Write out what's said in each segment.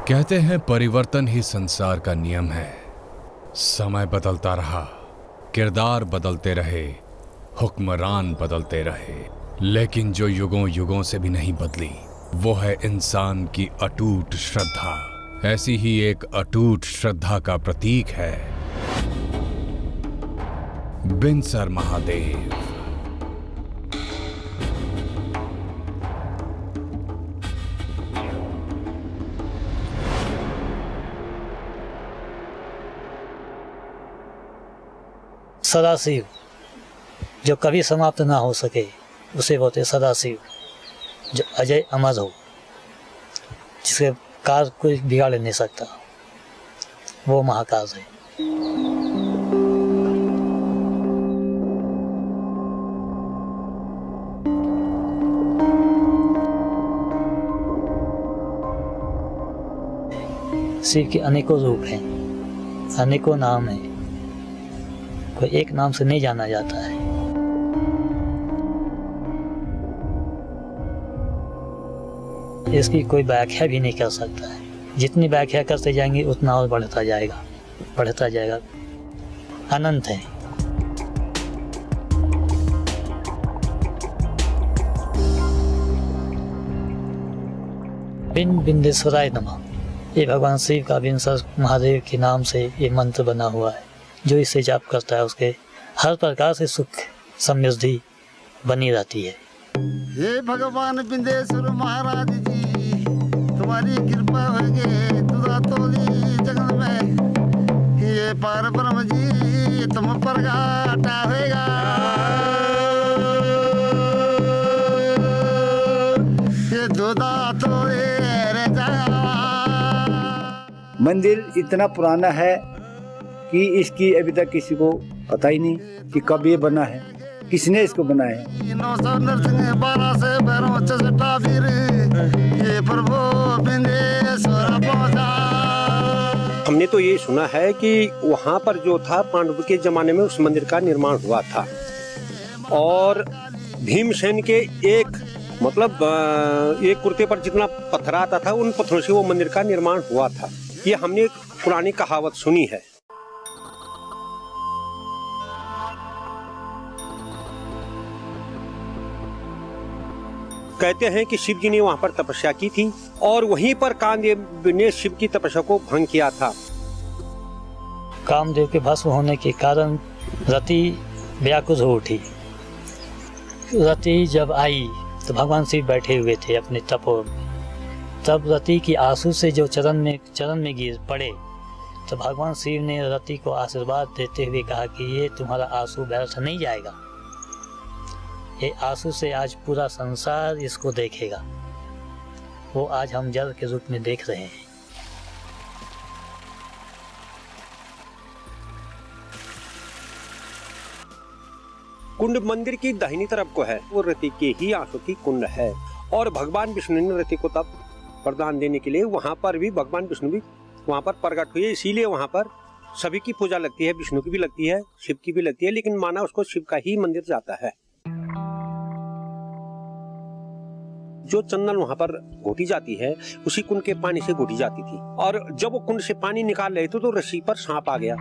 कहते हैं परिवर्तन ही संसार का नियम है। समय बदलता रहा, किरदार बदलते रहे, हुक्मरान बदलते रहे, लेकिन जो युगों युगों से भी नहीं बदली वो है इंसान की अटूट श्रद्धा। ऐसी ही एक अटूट श्रद्धा का प्रतीक है बिनसर महादेव। सदाशिव जो कभी समाप्त ना हो सके उसे बोलते सदाशिव, जो अजय अमर हो, जिसके कार्य कोई बिगाड़ नहीं सकता, वो महाकाल है। शिव के अनेकों रूप हैं, अनेकों नाम हैं, कोई एक नाम से नहीं जाना जाता है। इसकी कोई व्याख्या भी नहीं कर सकता है। जितनी व्याख्या करते जाएंगे उतना और बढ़ता जाएगा। अनंत है। बिंदेश्वराय नमः, ये भगवान शिव का बिनसर महादेव के नाम से ये मंत्र बना हुआ है। जो इसे जाप करता है उसके हर प्रकार से सुख समृद्धि बनी रहती है। हे भगवान बिंदेश्वर महाराज जी, तुम्हारी कृपा होगे तुझा तोली जगत में, ये पार ब्रह्म जी तुम पर घाटा होगा। ये दुदा तो मंदिर इतना पुराना है कि इसकी अभी तक किसी को पता ही नहीं कि कब ये बना है, किसने इसको बनाया है। हमने तो ये सुना है कि वहाँ पर जो था पांडव के जमाने में उस मंदिर का निर्माण हुआ था, और भीमसेन के एक कुर्ते पर जितना पत्थर आता था उन पत्थरों से वो मंदिर का निर्माण हुआ था। ये हमने एक पुरानी कहावत सुनी है। कहते हैं कि शिव जी ने वहां पर तपस्या की थी और वहीं पर कामदेव ने शिव की तपस्या को भंग किया था। कामदेव के भस्म होने के कारण रति व्याकुल हो उठी। रति जब आई तो भगवान शिव बैठे हुए थे अपने तपोवन में। तब रति की आंसू से जो चरण में गिर पड़े तो भगवान शिव ने रति को आशीर्वाद देते हुए कहा कि ये तुम्हारा आंसू व्यर्थ नहीं जाएगा। ये आंसू से आज पूरा संसार इसको देखेगा। वो आज हम जल के रूप में देख रहे हैं। कुंड मंदिर की दाहिनी तरफ को है, वो रति के ही आंसू की कुंड है। और भगवान विष्णु ने रति को तब वरदान देने के लिए वहां पर भी भगवान विष्णु भी वहां पर प्रकट हुए। इसीलिए वहां पर सभी की पूजा लगती है, विष्णु की भी लगती है, शिव की भी लगती है, लेकिन माना उसको शिव का ही मंदिर जाता है। जो चंदन वहां पर घोटी जाती है उसी कुंड के पानी से घोटी जाती थी। और जब वो कुंड से पानी निकाल रहे थे तो रस्सी पर सांप आ गया।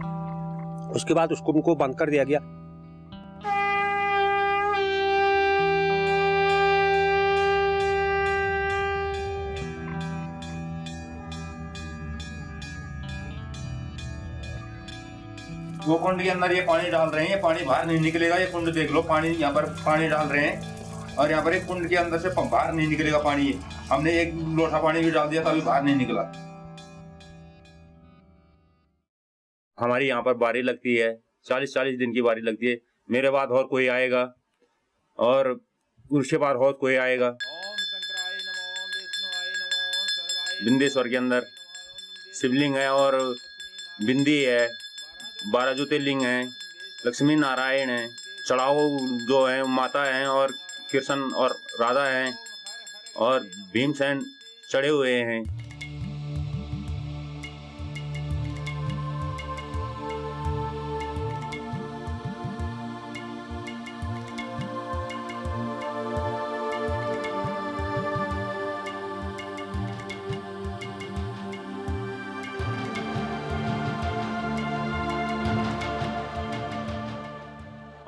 उसके बाद उस कुंड को बंद कर दिया गया। वो कुंड के अंदर ये पानी डाल रहे हैं, ये पानी बाहर नहीं निकलेगा। ये कुंड देख लो, पानी यहाँ पर पानी डाल रहे हैं और यहाँ पर एक कुंड के अंदर से बाहर नहीं निकलेगा पानी। हमने एक लोटा पानी भी डाल दिया तो अभी बाहर नहीं निकला। हमारी यहाँ पर बारी लगती है, 40-40 दिन की बारी लगती है। मेरे बाद और कोई आएगा और उसके बाद और कोई आएगा। बिंदेश्वर के अंदर शिवलिंग है और बिंदी है, 12 ज्योतिर्लिंग हैं, लक्ष्मी नारायण हैं, चढ़ाओ जो हैं माता हैं और कृष्ण और राधा हैं और भीमसेन चढ़े हुए हैं।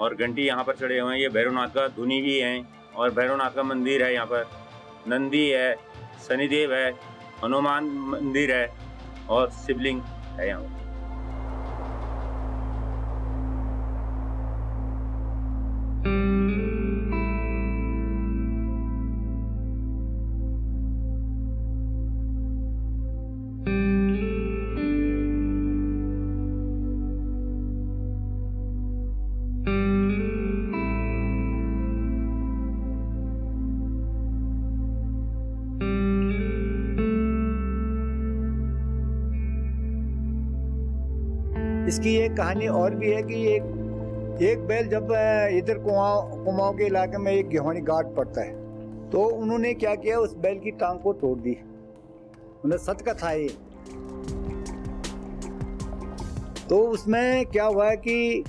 और घंटी यहाँ पर चढ़े हुए हैं। ये भैरवनाथ का धुनी भी है और भैरवनाथ का मंदिर है। यहाँ पर नंदी है, शनिदेव है, हनुमान मंदिर है और शिवलिंग है यहाँ पर। इसकी एक कहानी और भी है कि एक बैल जब इधर कुमाऊं के इलाके में एक गेहूनी घाट पड़ता है, तो उन्होंने क्या किया, उस बैल की टांग को तोड़ दी। उन्हें सच का था ये। तो उसमें क्या हुआ है कि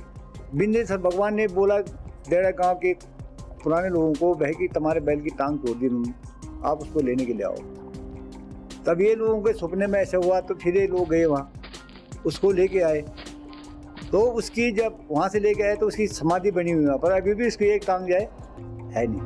बिंदेश्वर भगवान ने बोला डेढ़ा गांव के पुराने लोगों को, भाई कि तुम्हारे बैल की टांग तोड़ दी उन्होंने, आप उसको लेने के लिए आओ। तब ये लोगों के सपने में ऐसा हुआ, तो फिर ये लोग गए वहाँ, उसको लेके आए। तो उसकी जब वहाँ से लेके आए तो उसकी समाधि बनी हुई वहाँ पर, अभी भी उसकी एक टांग जाए है नहीं।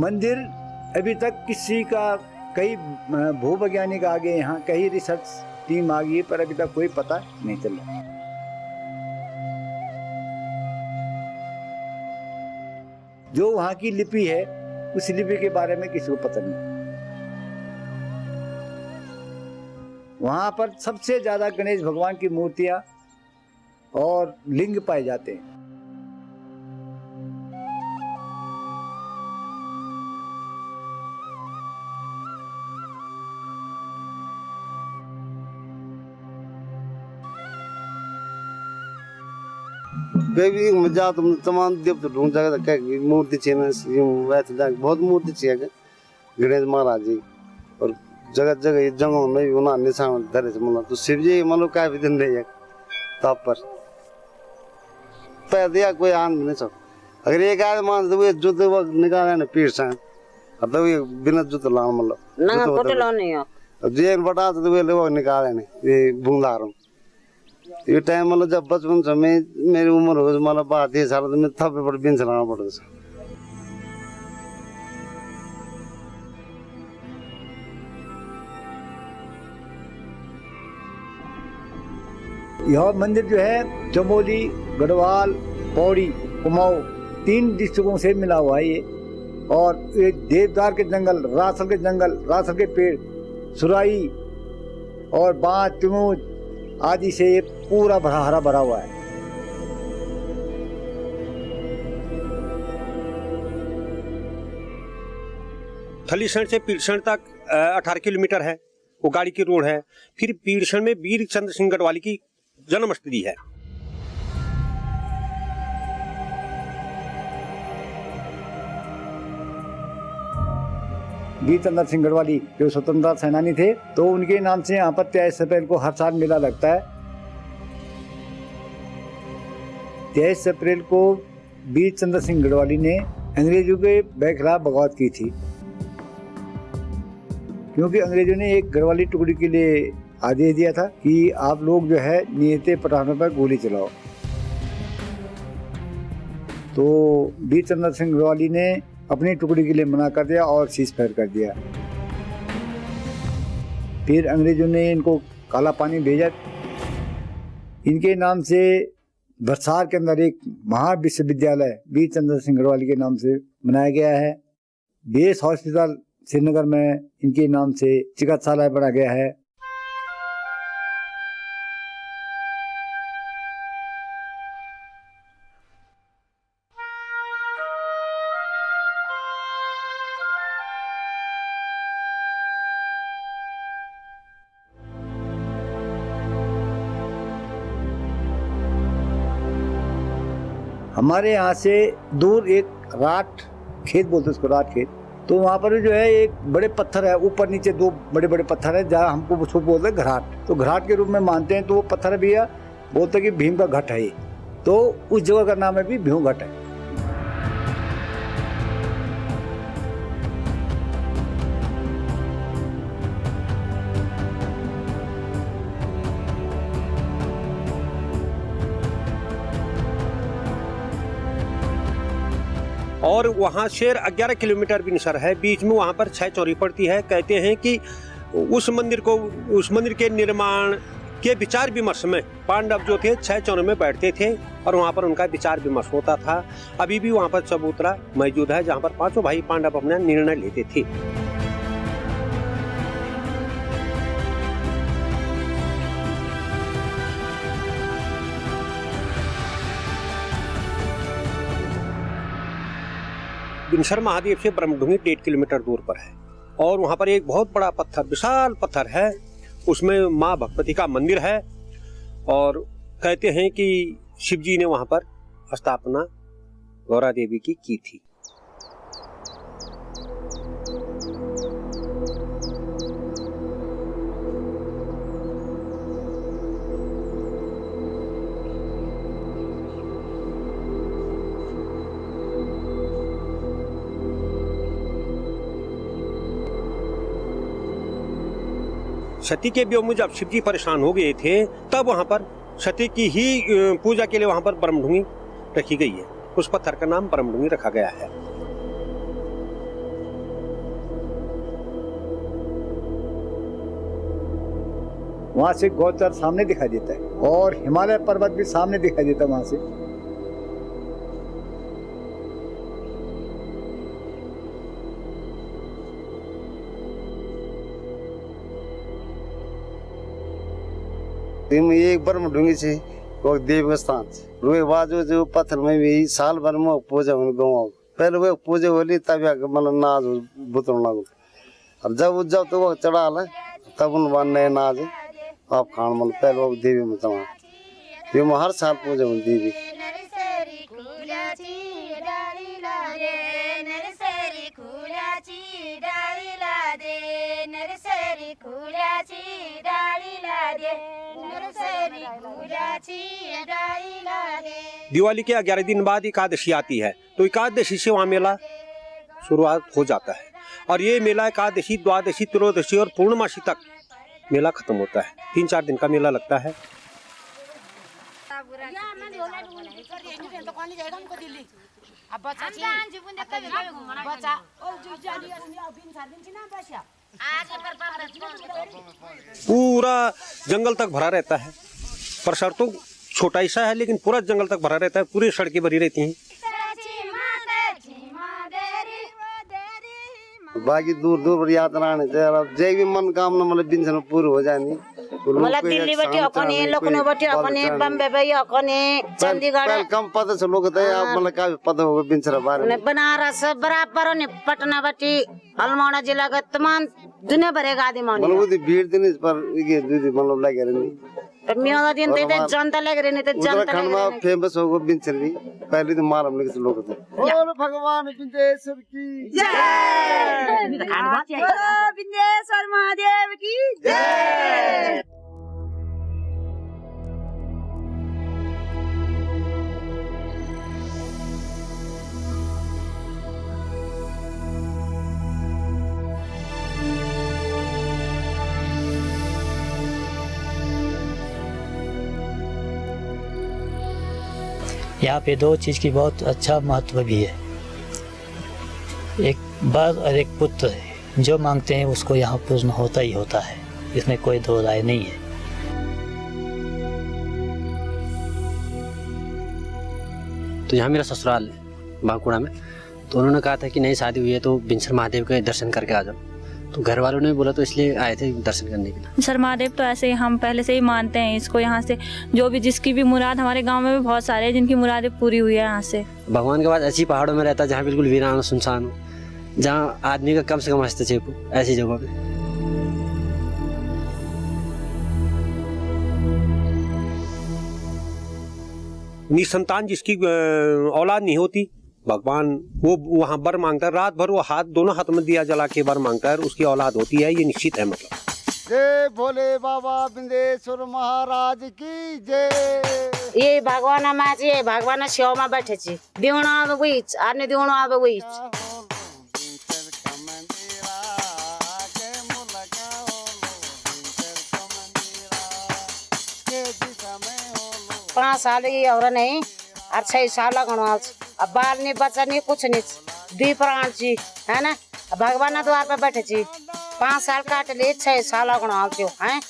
मंदिर अभी तक किसी का, कई भूवैज्ञानिक आ गए यहाँ, कई रिसर्च टीम आ गई है, पर अभी तक कोई पता नहीं चल रहा। जो वहाँ की लिपि है, उस लिपि के बारे में किसी को पता नहीं। वहाँ पर सबसे ज्यादा गणेश भगवान की मूर्तियां और लिंग पाए जाते हैं। बेबी मजा तुम तमाम देव तो ढूंढ जाएगा, क्या मूर्ति चाहिए यूं वैसे जाके बहुत मूर्ति चाहिए गणेश महाराज जी, और जगह जगह जगहों में भी उन्होंने निशान धरे से मतलब, तो शिव जी मतलब क्या भी दिन नहीं है तब पर पैर दिया कोई आन भी नहीं सब। अगर एक आदमी मान तो जूते वो निकाले ना पीठ से, तो ये बिना जूते लाने मतलब ना कोटे लाने हो, जेन बटा तो वे लोग निकाले नहीं, ये बूंदा रहा ये टाइम मतलब जब बचपन से मैं, मेरी उम्र हो गई मतलब 32 साल, तो मैं थप्पे पर बिन चलाना पड़ता था। यह मंदिर जो है चमोली, गढ़वाल, पौड़ी, कुमाऊं 3 डिस्ट्रिक्टों से मिला हुआ है ये। और ये देवदार के जंगल, रासल के पेड़, सुराई और बांस, तिमूज आदि से ये पूरा हरा भरा हुआ है। थलीसण से पीड़सण तक 18 किलोमीटर है, वो गाड़ी की रोड है। फिर पीड़सण में वीर चंद्र सिंह गढ़वाली की जन्मस्थली है। वीर चंद्र सिंह गढ़वाली जो स्वतंत्रता सेनानी थे, तो उनके नाम से यहाँ पर 23 अप्रैल को हर साल मेला लगता है। 23 अप्रैल को वीर चंद्र सिंह गढ़वाली ने अंग्रेजों के खिलाफ बगावत की थी, क्योंकि अंग्रेजों ने एक गढ़वाली टुकड़ी के लिए आदेश दिया था कि आप लोग जो है नियते पठानों पर गोली चलाओ। तो वीर चंद्र सिंह गढ़वाली ने अपनी टुकड़ी के लिए मना कर दिया और सीज फायर कर दिया। फिर अंग्रेजों ने इनको काला पानी भेजा। इनके नाम से बरसार के अंदर एक महाविश्वविद्यालय वीर चंद्र सिंह गढ़वाली के नाम से बनाया गया है। बेस हॉस्पिटल श्रीनगर में इनके नाम से चिकित्सालय बना गया है। हमारे यहाँ से दूर एक राट खेत बोलते उसको, राट खेत, तो वहाँ पर जो है एक बड़े पत्थर है, ऊपर नीचे 2 बड़े बड़े पत्थर है, जहाँ हमको उसको बोलते हैं घराट। तो घराट के रूप में मानते हैं। तो वो पत्थर भी है, बोलते हैं कि भीम का घट है ये, तो उस जगह का नाम है भी भीम घट है। और वहाँ से 11 किलोमीटर बिनसर है, बीच में वहाँ पर 6 चौरी पड़ती है। कहते हैं कि उस मंदिर के निर्माण के विचार विमर्श में पांडव जो थे 6 चौरों में बैठते थे और वहाँ पर उनका विचार विमर्श होता था। अभी भी वहाँ पर चबूतरा मौजूद है जहाँ पर 5 भाई पांडव अपना निर्णय लेते थे। बिनसर महादेव से ब्रह्मढूंगी 1.5 किलोमीटर दूर पर है और वहाँ पर एक बहुत बड़ा पत्थर, विशाल पत्थर है, उसमें माँ भगवती का मंदिर है और कहते हैं कि शिव जी ने वहाँ पर स्थापना गौरा देवी की थी। सती के वियोग में जब शिव जी परेशान हो गए थे तब वहां पर सती की ही पूजा के लिए वहां पर ब्रह्मढूंगी रखी गई है। उस पत्थर का नाम ब्रह्मढूंगी रखा गया है। वहां से गौचर सामने दिखाई देता है और हिमालय पर्वत भी सामने दिखाई देता है वहां से। एक ब्रह्मढूंगी से वो देव स्थान रुए बाजू जो पत्थर में भी साल भर में पूजा होने गाँव पहले वो पूजा होली तब मतलब नाज बुतरण लागू और जब तो वो चढ़ा ला तब उन नए नाज आप खान मतलब पहले वो देवी में तमाम ये में हर साल पूजा होती देवी। दिवाली के 11 दिन बाद एकादशी आती है तो एकादशी से वहाँ मेला शुरुआत हो जाता है और ये मेला एकादशी, द्वादशी, त्रयोदशी और पूर्णमासी तक मेला खत्म होता है। 3-4 दिन का मेला लगता है। पूरा जंगल तक भरा रहता है, परिसर तो छोटा सा है लेकिन पूरा जंगल तक भरा रहता है, पूरी सड़कें भरी रहती हैं। बाकी दूर दूर यात्रा जय भी मन कामना मतलब बिंसन पूरी हो जानी मतलब दिल्ली बटी अकोने, लखनऊ बटी अकोने, बम्बे बटी अकोने, चंडीगढ़ कम पता से लोग आप मतलब का पता होगा बिंसर बारे में। बनारस बराबर ने पटना बटी अल्मोड़ा जिला का तमाम दुनिया भरे का आदमी मतलब वो भीड़ दिन पर ये दीदी मतलब लगे रहनी मेरा दिन तो जनता लग रही नहीं तो जनता उत्तराखंड में फेमस होगा बिंसर भी पहले तो मालूम नहीं किसी लोग थे। बोल भगवान बिंदेश्वर की जय, बिंदेश्वर महादेव की जय। यहाँ पे 2 चीज़ की बहुत अच्छा महत्व भी है। एक वर और एक पुत्र है, जो मांगते हैं उसको यहाँ पूर्ण होता ही होता है, इसमें कोई दो राय नहीं है। तो यहाँ मेरा ससुराल है बांकुड़ा में, तो उन्होंने कहा था कि नहीं शादी हुई है तो बिंसर महादेव के दर्शन करके आ जाओ। तो घर वालों ने बोला तो इसलिए आए थे दर्शन करने के लिए। सर महादेव तो ऐसे ही हम पहले से ही मानते हैं इसको। यहाँ से जो भी जिसकी भी मुराद, हमारे गांव में भी बहुत सारे हैं जिनकी मुरादें पूरी हुई है यहाँ से। भगवान के बाद ऐसी पहाड़ों में रहता है जहाँ बिल्कुल वीरान हो, सुनसान हो, जहाँ आदमी का कम से कम हस्तक्षेप हो, ऐसी जगह पे। निसंतान जिसकी औलाद नहीं होती, भगवान वो वहाँ वर मांगता है, रात भर वो दोनों हाथों में दिया जला के वर मांगता है, उसकी औलाद होती है, ये निश्चित है। मतलब जय भोले बाबा बिंदेश्वर महाराज की जय। ये भगवान माझी भगवान शिव में बैठे छी दिवण आवे वहीच आने दिवण आवे वहीच। पाँच साल की और नहीं और 6 साल लगन अब बाल नहीं बच्चा नहीं कुछ नहीं 2 प्राण छी है ना भगवान द्वार पे बैठे छी 5 साल काट ले 6 साल लगन है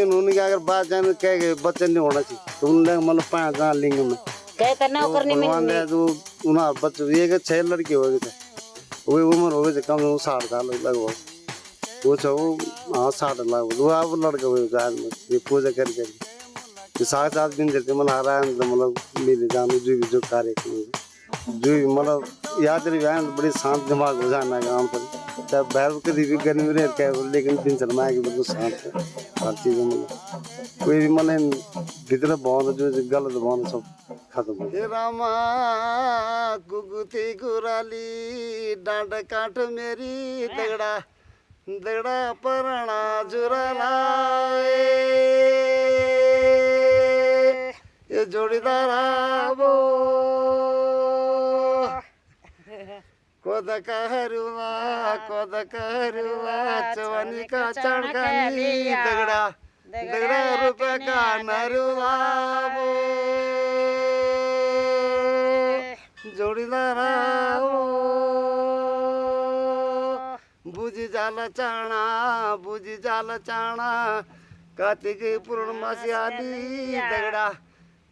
उन्होंने क्या अगर बात जाने कह गए बच्चे नहीं होना चाहिए तो उन्होंने मतलब 5 साल लिंग में कहते नौकर नहीं मिलने तो उन्हें बच्चे ये 6 लड़के हो गए थे वही उम्र हो गई थी कम से कम 60 साल लगभग वो छो हाँ 60 लगभग वो आप लड़के हुए ये पूजा करके साथ साथ दिन जैसे मतलब हरा मतलब मिले जाने जो कार्य जो मतलब याद रही बड़ी शांत दिमाग हो जाना गाँव पर चाहे बैल कभी भी गर्मी रहे क्या लेकिन दिन शर्मा की बिल्कुल शांत है हर चीज़ मतलब कोई भी मतलब भीतर बहुत जो गलत बहुत सब खत्म हो रामा गुगुती गुराली डांड काट मेरी दगड़ा दगड़ा परना जुरा ये जोड़ीदार वो कोद करुआ चवनी का चढ़कानी दगड़ा दगड़ा रुपए का नरुआ वो जोड़ीदार बुझी जाल चाणा कार्तिक पूर्णमासी आली दगड़ा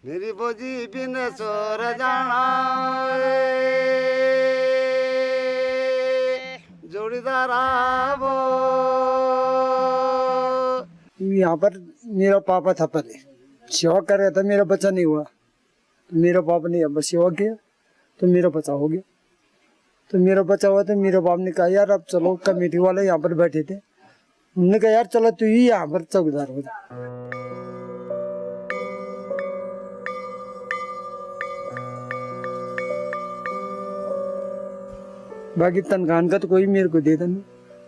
मेरी बोझी बिन सोर जाना जोड़ीदार वो यहाँ पर मेरा पापा था पहले सेवा कर रहा था मेरा बच्चा नहीं हुआ तो मेरा पापा ने अब सेवा किया तो मेरा बच्चा हो गया तो मेरा बच्चा हुआ तो मेरे बाप ने कहा यार अब चलो कमेटी वाले यहाँ पर बैठे थे उन्होंने कहा यार चलो तू ही यहाँ पर चौकीदार हो जा बाकी तनखान का तो कोई मेरे को देता नहीं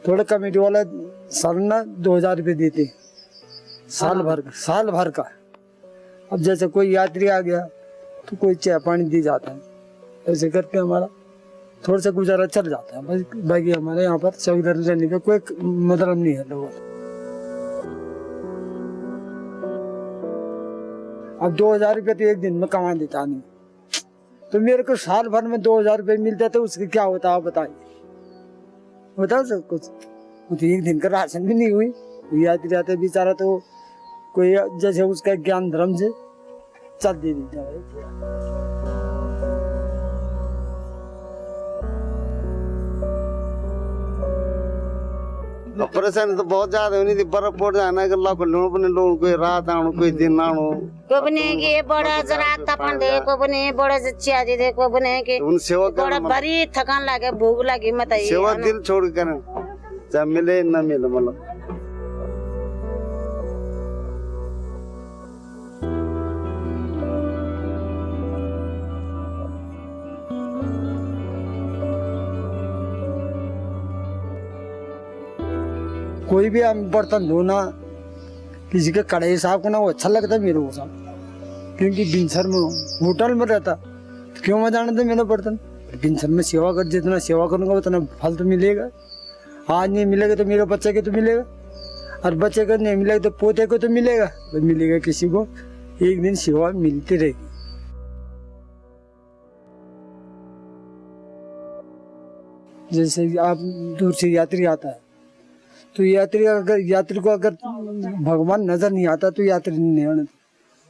थोड़ा कमेटी वाला साल ना 2000 रुपये देते साल भर का अब जैसे कोई यात्री आ गया तो कोई चाय पानी दी जाता है ऐसे करके हमारा थोड़ा सा गुजारा चल जाता है बस बाकी हमारे यहाँ पर चौकीदार रहने का कोई मतलब नहीं है लोगों अब 2000 रुपये तो एक दिन में कमा देता नहीं तो मेरे को साल भर में 2000 रुपये मिलता तो उसके क्या होता आप बताइए बताओ सब कुछ तो एक दिन का राशन भी नहीं हुई यात्री आते बेचारा तो कोई जैसे उसका ज्ञान धर्म से चल दे देता है परेशानी तो बहुत ज्यादा होनी थी बर्फ पड़ जाना कि लोगों कोई रात आनो कोई दिन आनो को बने के बड़ा जरा तपन दे को बने बड़ा चिया दे को बने के उन सेवा बड़ा बड़ी थकान लागे भूख लगी मत सेवा दिल छोड़ कर चाहे मिले न मिले मतलब कोई भी हम बर्तन धोना किसी के कढ़ाई साफ करना वो अच्छा लगता है मेरे को साहब क्योंकि बिनसर में होटल में रहता तो क्यों मजा आना था मेरा बर्तन बिनसर में सेवा कर जितना सेवा करूँगा उतना फल तो मिलेगा आज नहीं मिलेगा तो मेरे बच्चे के तो मिलेगा और बच्चे को नहीं मिलेगा तो पोते को तो मिलेगा किसी को एक दिन सेवा मिलती रहेगी जैसे आप दूर से यात्री आता है तो यात्री को अगर भगवान नजर नहीं आता तो यात्री नहीं आना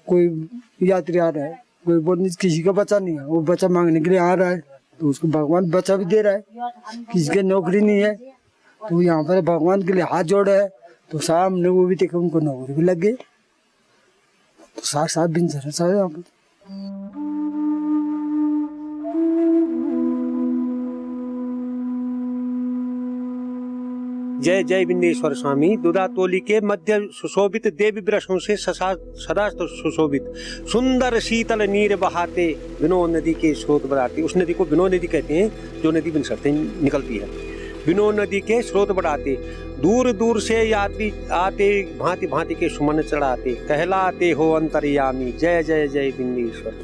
कोई यात्री आ रहा है कोई बोल किसी का बच्चा नहीं है वो बच्चा मांगने के लिए आ रहा है तो उसको भगवान बच्चा भी दे रहा है किसी की नौकरी नहीं है तो यहाँ पर भगवान के लिए हाथ जोड़ा है तो सामने वो भी देखे उनको नौकरी भी लग गई तो साथ साथ बिन सर यहाँ पर जय जय विंदेश्वर स्वामी दुदातोली के मध्य सुशोभित देवी वृक्षों से सदा सुशोभित सुंदर शीतल नीर बहाते विनोद नदी के स्रोत बढ़ाते उस नदी को विनोद नदी कहते हैं जो नदी बिनसर से निकलती है विनोद नदी के स्रोत बढ़ाते दूर दूर से यात्री आते भांति भांति के सुमन चढ़ाते कहलाते हो अंतर्यामी जय जय जय विंदेश्वर।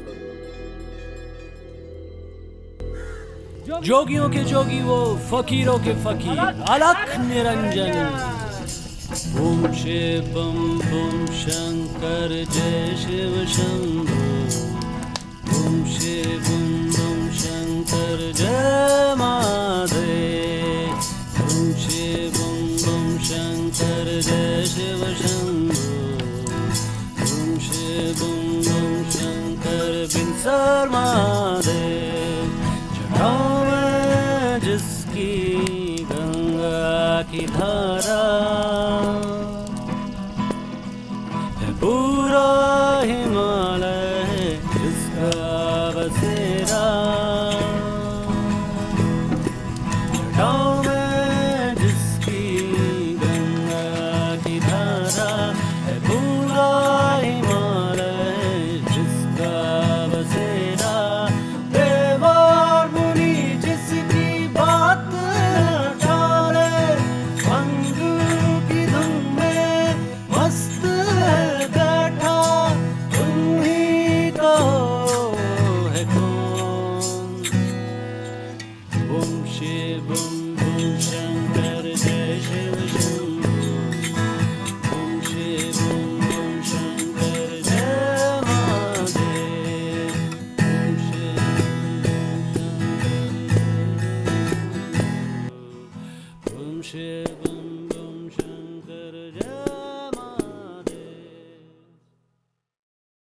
जोगियों के जोगी वो, फकीरों के फकीर, अलख निरंजन। ओम शिव बम शंकर जय शिव शंभो। ओम शिव बम शंकर जय महादेव। ओम शिव बम शंकर जय शिव शंभो। ओम शिव बम शंकर बिनसर महादेव। जटाओं में जिसकी गंगा की धारा है, पूरा हिमालय है जिसका बसेरा। जटाओं में जिसकी गंगा की धारा है, पूरा हिमालय है जिसका बसेरा। देव और मुनि जिसकी बात न टाले, भंग की धुन में मस्त है बैठा। तुम ही कहो है कौन। ओम शिव बम शंकर जय शिव शंभो। ओम शिव बम शंकर जय महादेव। ओम शिव बम शंकर जय। ओम शिव